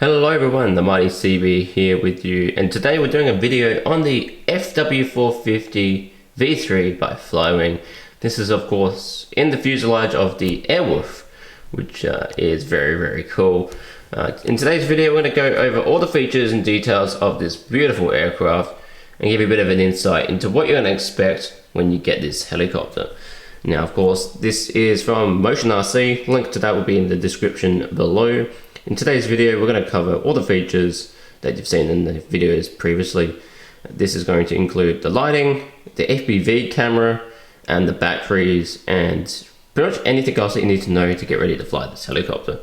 Hello everyone, the Mighty CB here with you, and today we're doing a video on the FW450 V3 by Flywing. This is of course in the fuselage of the Airwolf, which is very cool. In today's video we're going to go over all the features and details of this beautiful aircraft and give you a bit of an insight into what you're going to expect when you get this helicopter. Now of course this is from Motion RC, link to that will be in the description below. In today's video, we're going to cover all the features that you've seen in the videos previously. This is going to include the lighting, the FPV camera, and the batteries, and pretty much anything else that you need to know to get ready to fly this helicopter.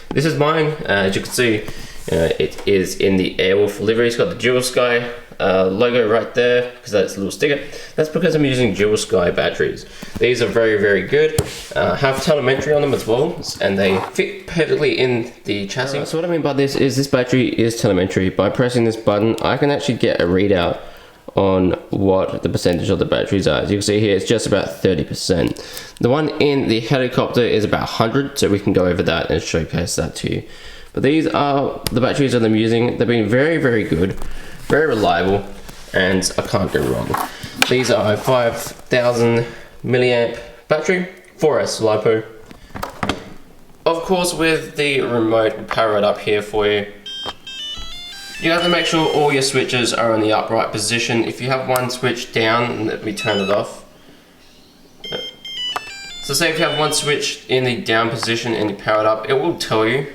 This is mine. As you can see, it is in the Airwolf livery. It's got the Dual Sky logo right there, because that's a little sticker. That's because I'm using Dual Sky batteries. These are very good. Have telemetry on them as well, and they fit perfectly in the chassis. Right, so what I mean by this is this battery is telemetry. By pressing this button, I can actually get a readout on what the percentage of the batteries are. As you can see here, it's just about 30%. The one in the helicopter is about 100, so we can go over that and showcase that to you. But these are the batteries that I'm using. They've been very good, very reliable, and I can't go wrong. These are a 5000 milliamp battery, 4S LiPo. Of course, with the remote, we'll power it up here for you. You have to make sure all your switches are in the upright position. If you have one switch down, let me turn it off. So say if you have one switch in the down position and you power it up, it will tell you.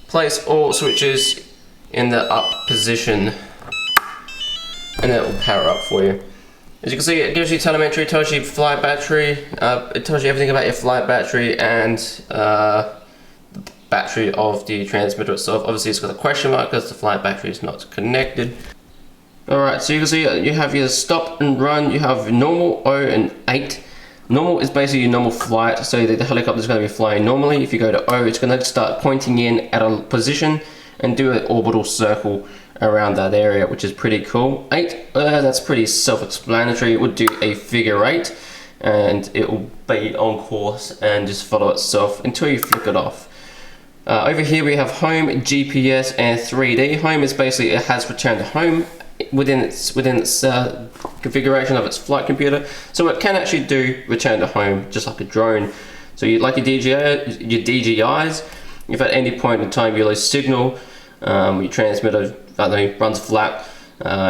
Place all switches in the up position and it will power up for you. As you can see, it gives you telemetry, it tells you flight battery, it tells you everything about your flight battery and battery of the transmitter itself. Obviously it's got a question mark because the flight battery is not connected. Alright, so you can see you have your stop and run, you have normal, O and 8. Normal is basically your normal flight, so the helicopter is going to be flying normally. If you go to O, it's going to start pointing in at a position and do an orbital circle around that area, which is pretty cool. 8, that's pretty self-explanatory. It would do a figure 8 and it will be on course and just follow itself until you flick it off. Over here we have home, GPS, and 3D. Home is basically, it has returned to home within its configuration of its flight computer, so it can actually do return to home just like a drone. So you like your DJIs, if at any point in time you lose signal, your transmitter runs flat,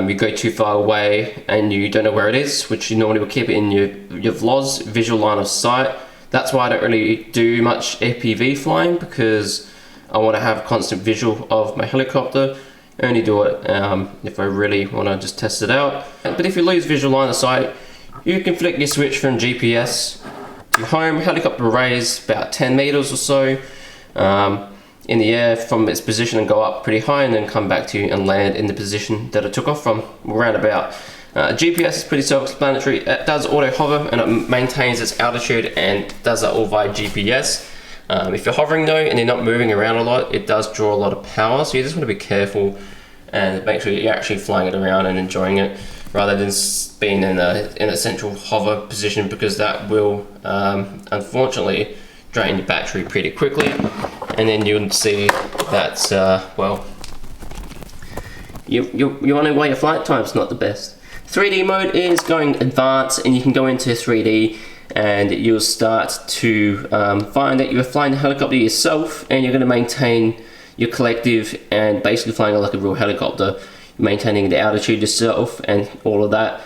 you go too far away and you don't know where it is, which you normally will keep it in your VLOS, visual line of sight. That's why I don't really do much FPV flying, because I want to have constant visual of my helicopter. I only do it if I really want to just test it out. But if you lose visual line of sight, you can flick your switch from GPS to home. Helicopter raise about 10 meters or so in the air from its position and go up pretty high and then come back to you and land in the position that it took off from, around about. GPS is pretty self-explanatory. It does auto hover and it maintains its altitude and does that all via GPS. If you're hovering though and you're not moving around a lot, it does draw a lot of power, so you just want to be careful and make sure you're actually flying it around and enjoying it, rather than being in a central hover position, because that will unfortunately drain your battery pretty quickly, and then you'll see that well, you wonder why your flight time's not the best. 3D mode is going advanced, and you can go into 3D and you'll start to find that you're flying the helicopter yourself, and you're going to maintain your collective and basically flying like a real helicopter, maintaining the altitude yourself and all of that,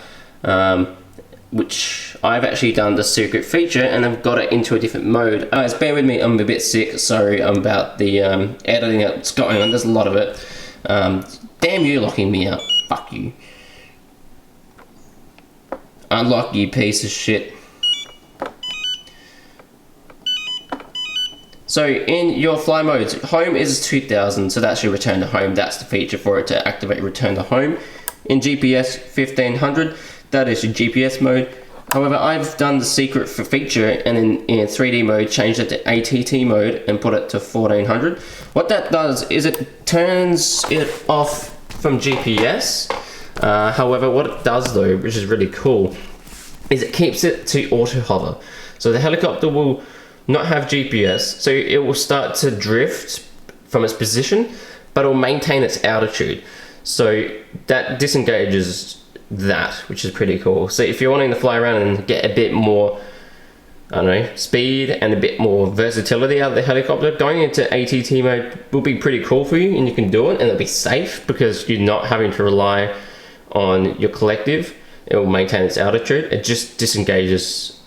which I've actually done the secret feature and I've got it into a different mode. Guys, bear with me, I'm a bit sick, sorry about the editing that's going on, there's a lot of it. Damn you locking me out, fuck you. Unlock, you piece of shit. So in your fly modes, home is 2000, so that's your return to home. That's the feature for it to activate return to home. In GPS 1500, that is your GPS mode. However, I've done the secret for feature and in 3D mode changed it to ATT mode and put it to 1400. What that does is it turns it off from GPS. However, what it does though, which is really cool, is it keeps it to auto hover. So the helicopter will not have GPS, so it will start to drift from its position, but it will maintain its altitude. So that disengages that, which is pretty cool. So if you're wanting to fly around and get a bit more, I don't know, speed and a bit more versatility out of the helicopter, going into ATT mode will be pretty cool for you, and you can do it, and it'll be safe because you're not having to rely on your collective. It will maintain its altitude. It just disengages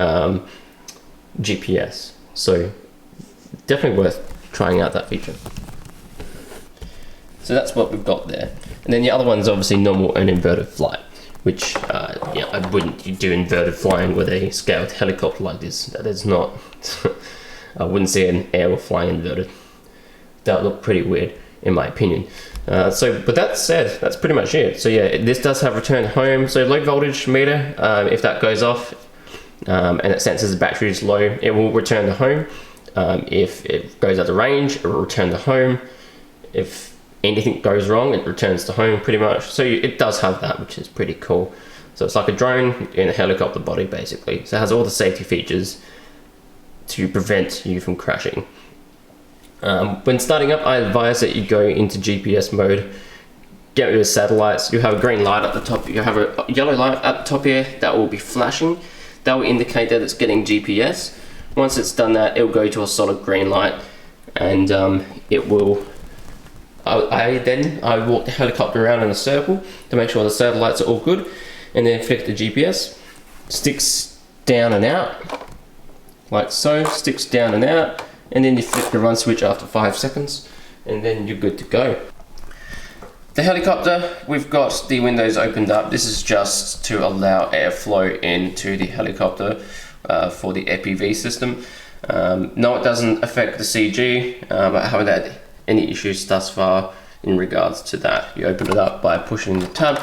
GPS. So definitely worth trying out that feature. So that's what we've got there. And then the other one is obviously normal and inverted flight, which yeah, I wouldn't do inverted flying with a scaled helicopter like this. That is not, I wouldn't see an air flying inverted. That would look pretty weird in my opinion. So, but that said, that's pretty much it. So yeah, this does have return home. So low voltage meter, if that goes off and it senses the battery is low, it will return to home. If it goes out of range, it will return to home. If anything goes wrong, it returns to home pretty much. So it does have that, which is pretty cool. So it's like a drone in a helicopter body basically. So it has all the safety features to prevent you from crashing. When starting up, I advise that you go into GPS mode, get rid of satellites. You have a green light at the top, you have a yellow light at the top here that will be flashing. That will indicate that it's getting GPS. Once it's done that, it will go to a solid green light, and it will, I walk the helicopter around in a circle to make sure the satellites are all good, and then flick the GPS. Sticks down and out, like so, sticks down and out. And then you flick the run switch after 5 seconds, and then you're good to go. The helicopter, we've got the windows opened up. This is just to allow airflow into the helicopter for the EPV system. No, it doesn't affect the CG, but I haven't had any issues thus far in regards to that. You open it up by pushing the tab,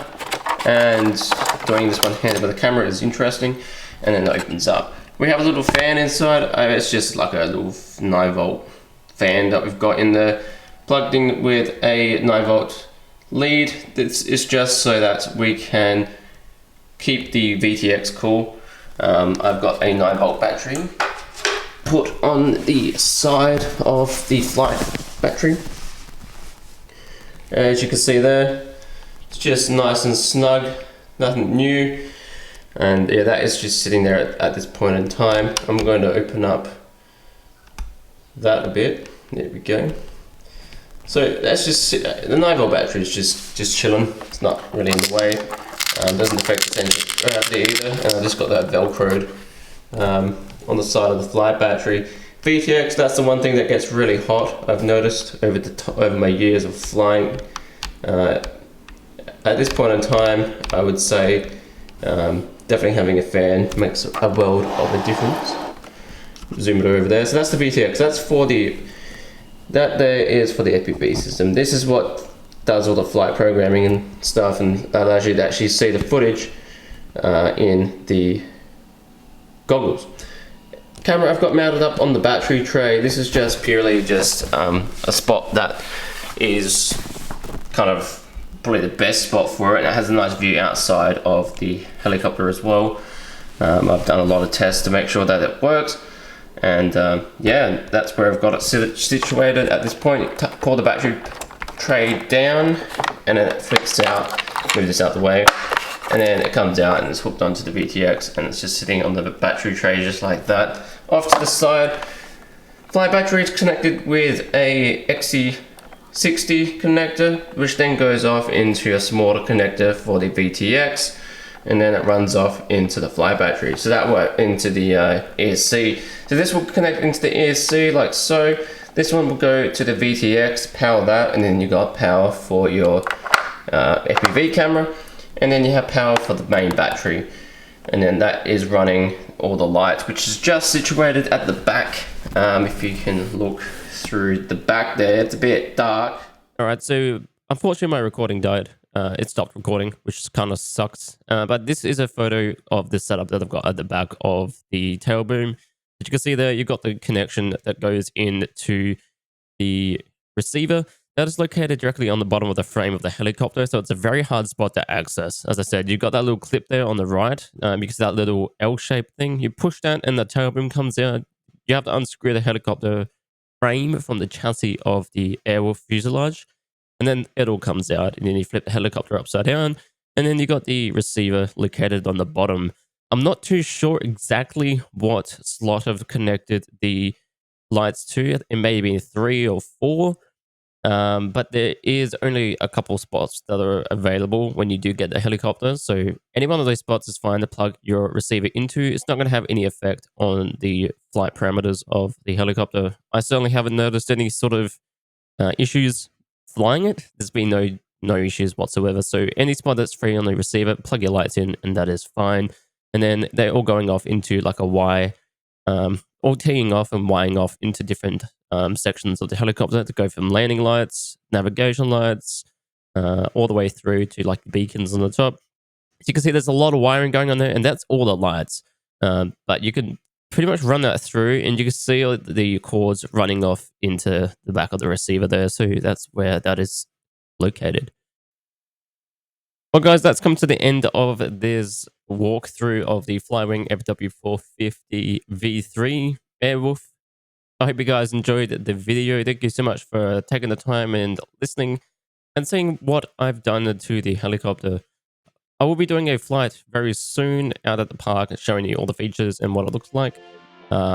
and doing this one-handed with the camera is interesting, and then it opens up. We have a little fan inside. It's just like a little 9-volt fan that we've got in there, plugged in with a 9-volt lead. This is just so that we can keep the VTX cool. I've got a 9-volt battery put on the side of the flight battery. As you can see there, it's just nice and snug, nothing new. And yeah, that is just sitting there at this point in time. I'm going to open up that a bit. There we go. So that's just the 9-volt battery is just chilling. It's not really in the way. Doesn't affect the sensor gravity either. And I just got that velcroed on the side of the flight battery. VTX, that's the one thing that gets really hot. I've noticed over my years of flying. At this point in time, I would say definitely having a fan makes a world of a difference. Zoom it over there. So that's the VTX. That's for that there is for the EPV system. This is what does all the flight programming and stuff, and allows you to actually see the footage in the goggles. Camera I've got mounted up on the battery tray. This is just purely just a spot that is kind of probably the best spot for it, and it has a nice view outside of the helicopter as well. I've done a lot of tests to make sure that it works, and yeah, that's where I've got it situated at this point. Pull the battery tray down, and then it flicks out. Move this out the way, and then it comes out and it's hooked onto the VTX, and it's just sitting on the battery tray just like that. Off to the side, flight battery is connected with a XC60 connector, which then goes off into a smaller connector for the VTX, and then it runs off into the flight battery. So that way into the ESC. So this will connect into the ESC like so. This one will go to the VTX, power that, and then you got power for your FPV camera, and then you have power for the main battery, and then that is running all the lights, which is just situated at the back. If you can look through the back there, it's a bit dark. All right, so unfortunately my recording died. It stopped recording, which kind of sucks. But this is a photo of the setup that I've got at the back of the tail boom. As you can see there, you've got the connection that goes into the receiver. That is located directly on the bottom of the frame of the helicopter, so it's a very hard spot to access. As I said, you've got that little clip there on the right, because that little L-shaped thing. You push that and the tail boom comes out. You have to unscrew the helicopter frame from the chassis of the Airwolf fuselage, and then it all comes out, and then you flip the helicopter upside down, and then you got the receiver located on the bottom. I'm not too sure exactly what slot I've connected the lights to. It may be 3 or 4. But there is only a couple spots that are available when you do get the helicopter. So any one of those spots is fine to plug your receiver into. It's not going to have any effect on the flight parameters of the helicopter. I certainly haven't noticed any sort of issues flying it. There's been no issues whatsoever. So any spot that's free on the receiver, plug your lights in, and that is fine. And then they're all going off into like a Y, all teeing off and Ying off into different sections of the helicopter to go from landing lights, navigation lights, all the way through to like the beacons on the top. So you can see there's a lot of wiring going on there, and that's all the lights. But you can pretty much run that through, and you can see all the cords running off into the back of the receiver there. So that's where that is located. Well, guys, that's come to the end of this walkthrough of the Flywing FW450 V3 Airwolf. I hope you guys enjoyed the video. Thank you so much for taking the time and listening and seeing what I've done to the helicopter. I will be doing a flight very soon out at the park, showing you all the features and what it looks like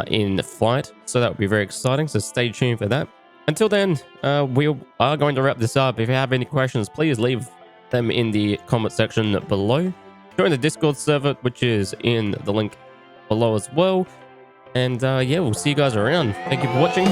in the flight. So that will be very exciting. So stay tuned for that. Until then, we are going to wrap this up. If you have any questions, please leave them in the comment section below. Join the Discord server, which is in the link below as well. And yeah, we'll see you guys around. Thank you for watching.